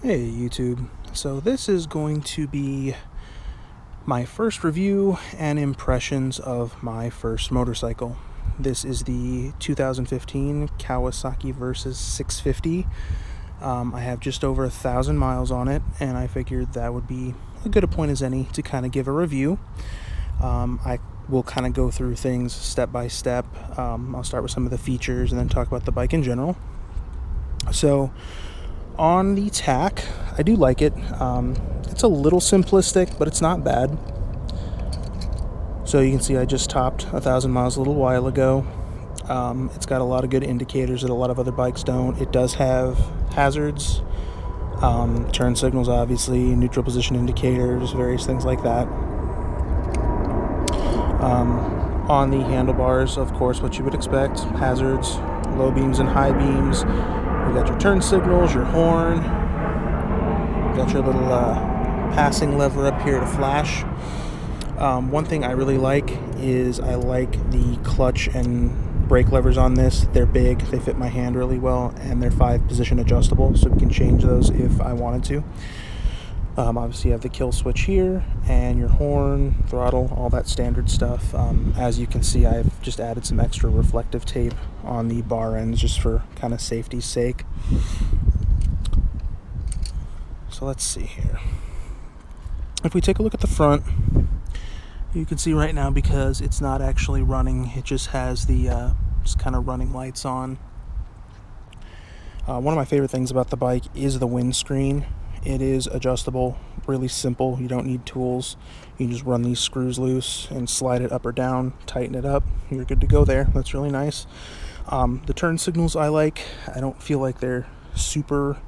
Hey YouTube, so this is going to be my first review and impressions of my first motorcycle. This is the 2015 Kawasaki Versys 650. I have just over 1,000 miles on it, and I figured that would be as good a point as any to kind of give a review. I will kind of go through things step by step. I'll start with some of the features and then talk about the bike in general. So on the tack, I do like it. It's a little simplistic, but it's not bad. So you can see I just topped 1,000 miles a little while ago. It's got a lot of good indicators that a lot of other bikes don't. It does have hazards, turn signals obviously, neutral position indicators, various things like that. On the handlebars, of course, what you would expect: hazards, low beams and high beams. You got your turn signals, your horn, you got your little passing lever up here to flash. One thing I really like is I like the clutch and brake levers on this. They're big, they fit my hand really well, and they're 5-position adjustable, so we can change those if I wanted to. Obviously you have the kill switch here, and your horn, throttle, all that standard stuff. As you can see, I've just added some extra reflective tape on the bar ends just for kind of safety's sake. So let's see here. If we take a look at the front, you can see right now, because it's not actually running, it just has the just kind of running lights on. One of my favorite things about the bike is the windscreen. It is adjustable, really simple. You don't need tools. You can just run these screws loose and slide it up or down, tighten it up. You're good to go there. That's really nice. The turn signals I like. I don't feel like they're super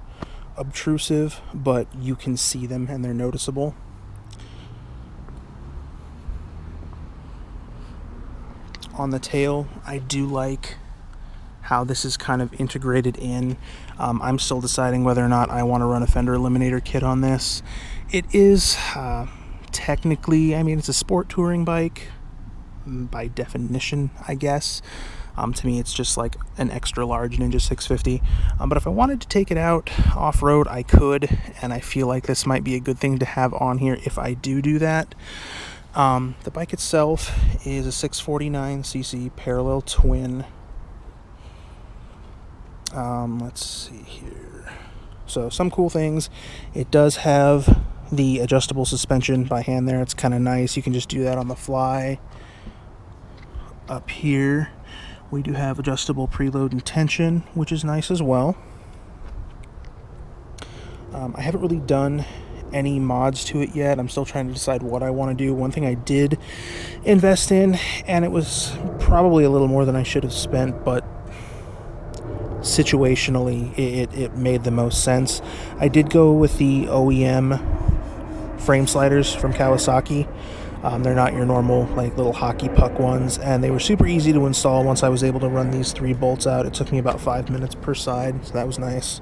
obtrusive, but you can see them and they're noticeable. On the tail, I do like how this is kind of integrated in. I'm still deciding whether or not I want to run a fender eliminator kit on this. It is technically, it's a sport touring bike by definition, I guess. To me, it's just like an extra large Ninja 650. But if I wanted to take it out off-road, I could, and I feel like this might be a good thing to have on here if I do that. The bike itself is a 649cc parallel twin. Let's see here. So some cool things. It does have the adjustable suspension by hand there. It's kind of nice. You can just do that on the fly. Up here, we do have adjustable preload and tension, which is nice as well. I haven't really done any mods to it yet. I'm still trying to decide what I want to do. One thing I did invest in, and it was probably a little more than I should have spent, but situationally it made the most sense. I did go with the OEM frame sliders from Kawasaki. They're not your normal like little hockey puck ones, and they were super easy to install once I was able to run these 3 bolts out. It took me about 5 minutes per side, so that was nice.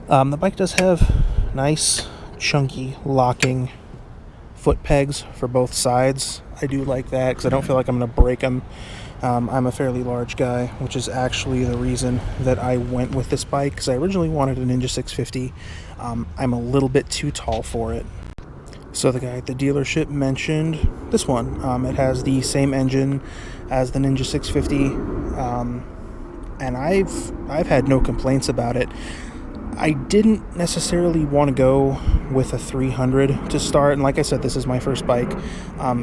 The bike does have nice chunky locking foot pegs for both sides. I do like that because I don't feel like I'm going to break them. I'm a fairly large guy, which is actually the reason that I went with this bike, because I originally wanted a Ninja 650. I'm a little bit too tall for it. So the guy at the dealership mentioned this one. It has the same engine as the Ninja 650, and I've had no complaints about it. I didn't necessarily want to go with a 300 to start, and like I said, this is my first bike,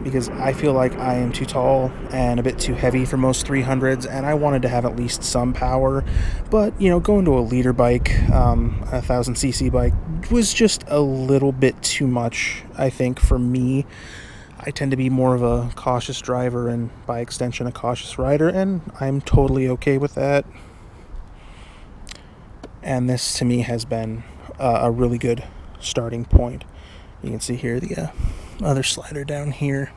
because I feel like I am too tall and a bit too heavy for most 300s, and I wanted to have at least some power. But going to a liter bike, a 1,000cc bike, was just a little bit too much, I think, for me. I tend to be more of a cautious driver and by extension a cautious rider, and I'm totally okay with that. And this to me has been a really good starting point. You can see here the other slider down here.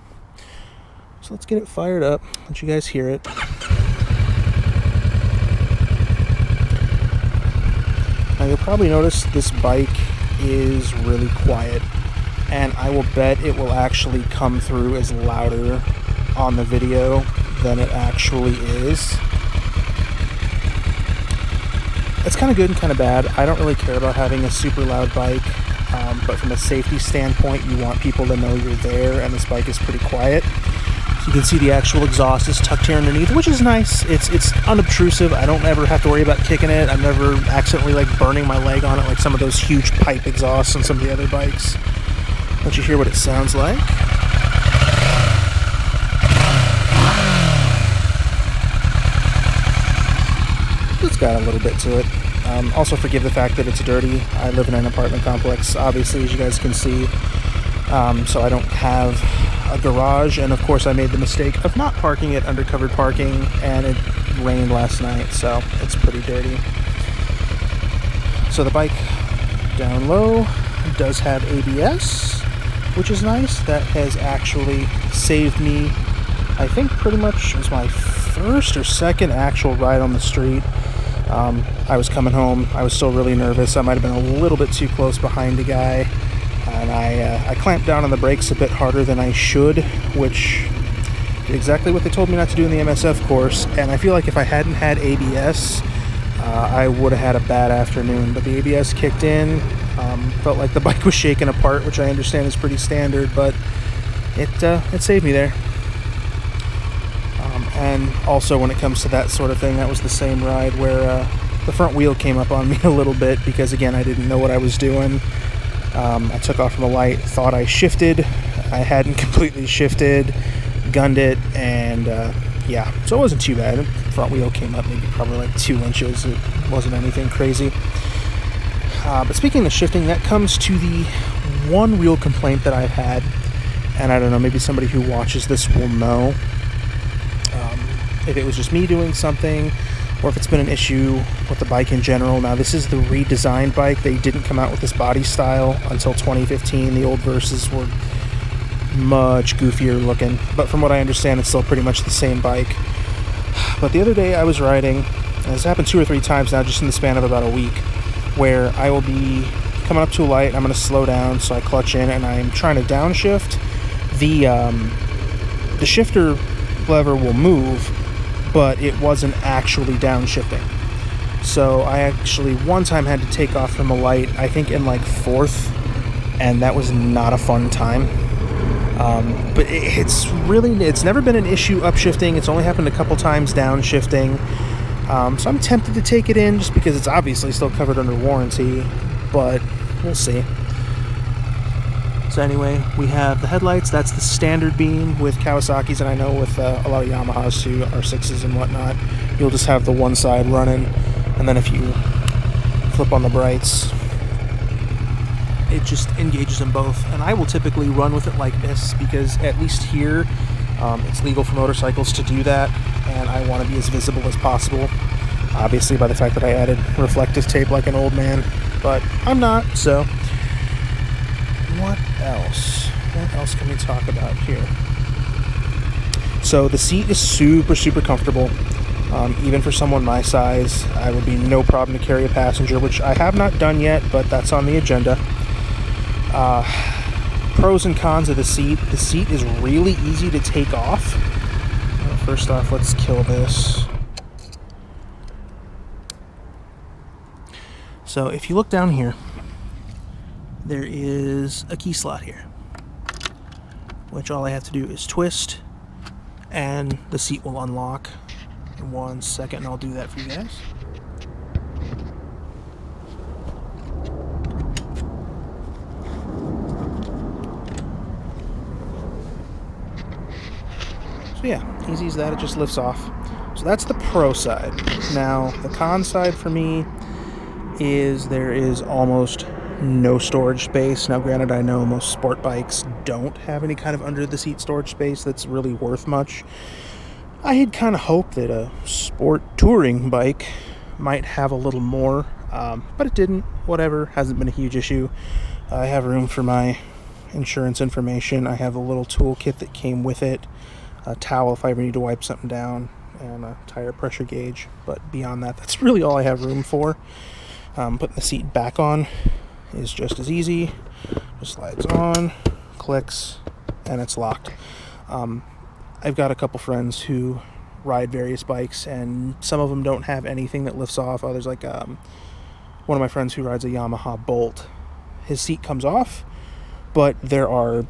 So let's get it fired up, let you guys hear it. Now you'll probably notice this bike is really quiet, and I will bet it will actually come through as louder on the video than it actually is. It's kind of good and kind of bad. I don't really care about having a super loud bike, but from a safety standpoint, you want people to know you're there, and this bike is pretty quiet. So you can see the actual exhaust is tucked here underneath, which is nice. It's unobtrusive. I don't ever have to worry about kicking it. I'm never accidentally like burning my leg on it like some of those huge pipe exhausts on some of the other bikes. Let you hear what it sounds like. It's got a little bit to it. Also forgive the fact that it's dirty. I live in an apartment complex, obviously, as you guys can see. So I don't have a garage, and of course I made the mistake of not parking it under covered parking, and it rained last night, so it's pretty dirty. So the bike down low does have ABS, which is nice. That has actually saved me, I think pretty much it was my first or second actual ride on the street. I was coming home. I was still really nervous. I might have been a little bit too close behind a guy, and I clamped down on the brakes a bit harder than I should, which is exactly what they told me not to do in the MSF course. And I feel like if I hadn't had ABS, I would have had a bad afternoon. But the ABS kicked in. Felt like the bike was shaking apart, which I understand is pretty standard, but it saved me there. And also when it comes to that sort of thing, that was the same ride where the front wheel came up on me a little bit because, again, I didn't know what I was doing. I took off from a light, thought I shifted. I hadn't completely shifted, gunned it, and yeah, so it wasn't too bad. The front wheel came up maybe probably like 2 inches. It wasn't anything crazy. But speaking of shifting, that comes to the one real complaint that I've had, and I don't know, maybe somebody who watches this will know. If it was just me doing something, or if it's been an issue with the bike in general. Now, this is the redesigned bike. They didn't come out with this body style until 2015. The old Versys were much goofier looking, but from what I understand, it's still pretty much the same bike. But the other day I was riding, and this happened 2 or 3 times now, just in the span of about a week, where I will be coming up to a light, I'm going to slow down, so I clutch in, and I'm trying to downshift. The shifter lever will move, but it wasn't actually downshifting. So I actually one time had to take off from a light, I think in like 4th, and that was not a fun time. But it's never been an issue upshifting. It's only happened a couple times downshifting. So I'm tempted to take it in just because it's obviously still covered under warranty, but we'll see. So anyway, we have the headlights. That's the standard beam with Kawasaki's, and I know with a lot of Yamahas too, R6s and whatnot, you'll just have the one side running, and then if you flip on the brights, it just engages them both. And I will typically run with it like this because at least here, it's legal for motorcycles to do that, and I want to be as visible as possible. Obviously, by the fact that I added reflective tape like an old man, but I'm not, so... What else? What else can we talk about here? So the seat is super, super comfortable. Even for someone my size, I would be no problem to carry a passenger, which I have not done yet, but that's on the agenda. Pros and cons of the seat. The seat is really easy to take off. Well, first off, let's kill this. So if you look down here, there is a key slot here, which all I have to do is twist and the seat will unlock. In 1 second, and I'll do that for you guys. So yeah, easy as that, it just lifts off. So that's the pro side. Now, the con side for me is there is almost no storage space. Now granted, I know most sport bikes don't have any kind of under the seat storage space that's really worth much. I had kind of hoped that a sport touring bike might have a little more, but it didn't. Whatever, hasn't been a huge issue. I have room for my insurance information. I have a little toolkit that came with it, a towel if I ever need to wipe something down, and a tire pressure gauge. But beyond that, that's really all I have room for. Putting the seat back on is just as easy. Just slides on, clicks, and it's locked. I've got a couple friends who ride various bikes, and some of them don't have anything that lifts off. Others, like one of my friends who rides a Yamaha Bolt, his seat comes off, but there are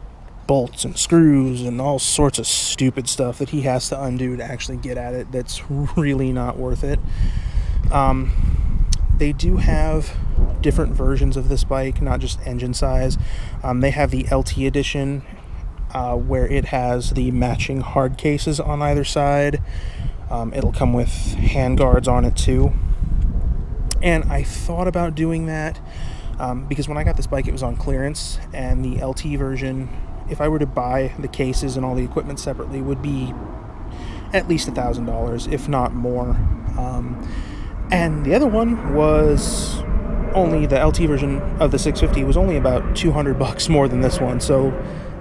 bolts and screws and all sorts of stupid stuff that he has to undo to actually get at it. That's really not worth it. They do have different versions of this bike, not just engine size. They have the LT edition, where it has the matching hard cases on either side. It'll come with hand guards on it too. And I thought about doing that because when I got this bike, it was on clearance, and the LT version, if I were to buy the cases and all the equipment separately, would be at least $1,000, if not more. And the other one was only, the LT version of the 650 was only about $200 more than this one. So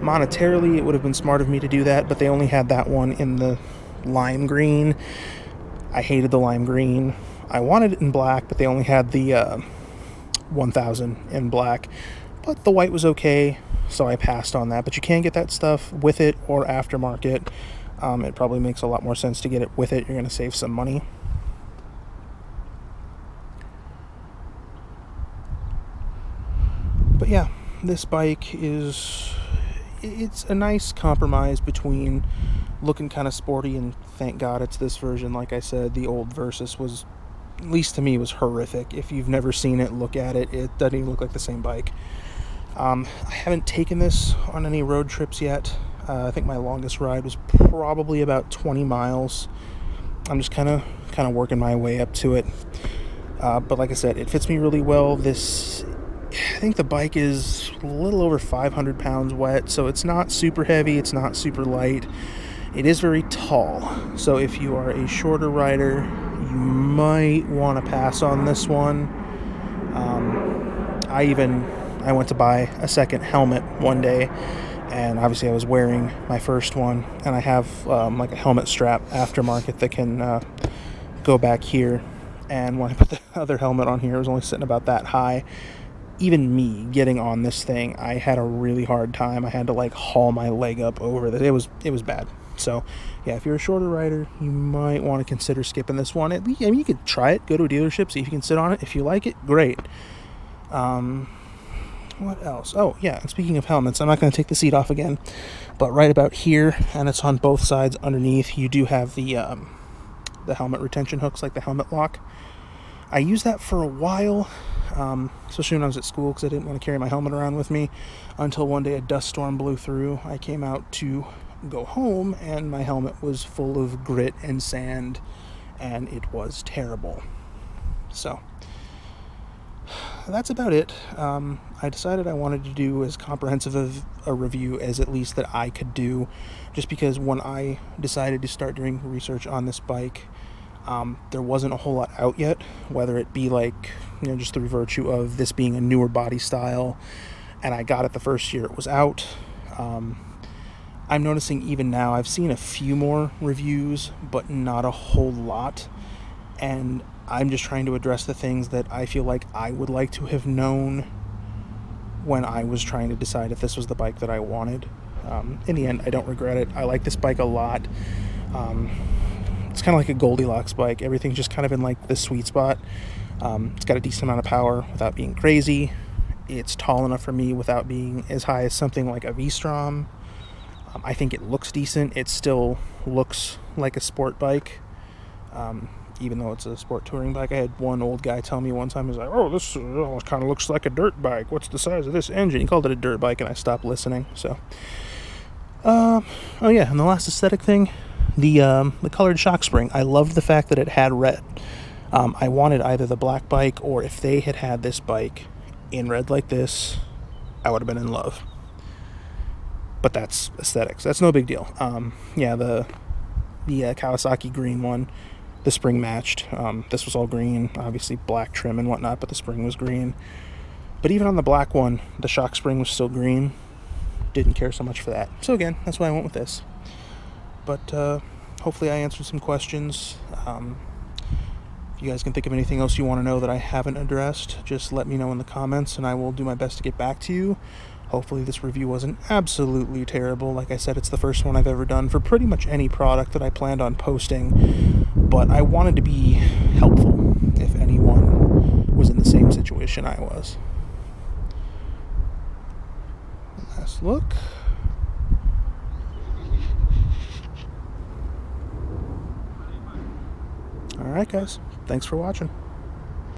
monetarily, it would have been smart of me to do that, but they only had that one in the lime green. I hated the lime green. I wanted it in black, but they only had the 1000 in black. But the white was okay, so I passed on that. But you can get that stuff with it or aftermarket. It probably makes a lot more sense to get it with it. You're going to save some money. But yeah, this bike it's a nice compromise between looking kind of sporty, and thank God it's this version. Like I said, the old Versys was, at least to me, was horrific. If you've never seen it, look at it. It doesn't even look like the same bike. I haven't taken this on any road trips yet. I think my longest ride was probably about 20 miles. I'm just kind of working my way up to it. But like I said, it fits me really well. I think the bike is a little over 500 pounds wet, so it's not super heavy, it's not super light. It is very tall, so if you are a shorter rider, you might want to pass on this one. I went to buy a second helmet one day, and obviously I was wearing my first one, and I have like a helmet strap aftermarket that can go back here, and when I put the other helmet on here, it was only sitting about that high. Even me getting on this thing, I had a really hard time. I had to like haul my leg up over it. It was bad. So yeah, if you're a shorter rider, you might want to consider skipping this one. At least, I mean, you could try it, go to a dealership, see if you can sit on it. If you like it, great. What else? Oh yeah, and speaking of helmets, I'm not going to take the seat off again, but right about here, and it's on both sides underneath, you do have the helmet retention hooks, like the helmet lock. I used that for a while, especially when I was at school, because I didn't want to carry my helmet around with me, until one day a dust storm blew through. I came out to go home, and my helmet was full of grit and sand, and it was terrible. So that's about it. I decided I wanted to do as comprehensive a review as at least that I could do, just because when I decided to start doing research on this bike, there wasn't a whole lot out yet, whether it be like, just through virtue of this being a newer body style, and I got it the first year it was out. I'm noticing even now, I've seen a few more reviews, but not a whole lot, and I'm just trying to address the things that I feel like I would like to have known when I was trying to decide if this was the bike that I wanted. In the end, I don't regret it. I like this bike a lot. It's kind of like a Goldilocks bike. Everything's just kind of in like the sweet spot. It's got a decent amount of power without being crazy. It's tall enough for me without being as high as something like a V-Strom. I think it looks decent. It still looks like a sport bike, even though it's a sport touring bike. I had one old guy tell me one time, he's like, this kind of looks like a dirt bike. What's the size of this engine? He called it a dirt bike, and I stopped listening. So, oh yeah, and the last aesthetic thing, the colored shock spring. I loved the fact that it had red. I wanted either the black bike, or if they had this bike in red like this, I would have been in love. But that's aesthetics. That's no big deal. Yeah, the Kawasaki green one, the spring matched. This was all green, obviously black trim and whatnot, but the spring was green. But even on the black one, the shock spring was still green. Didn't care so much for that. So again, that's why I went with this. But hopefully I answered some questions. If you guys can think of anything else you want to know that I haven't addressed, just let me know in the comments, and I will do my best to get back to you. Hopefully this review wasn't absolutely terrible. Like I said, it's the first one I've ever done for pretty much any product that I planned on posting, but I wanted to be helpful if anyone was in the same situation I was. Last look. Alright guys, thanks for watching.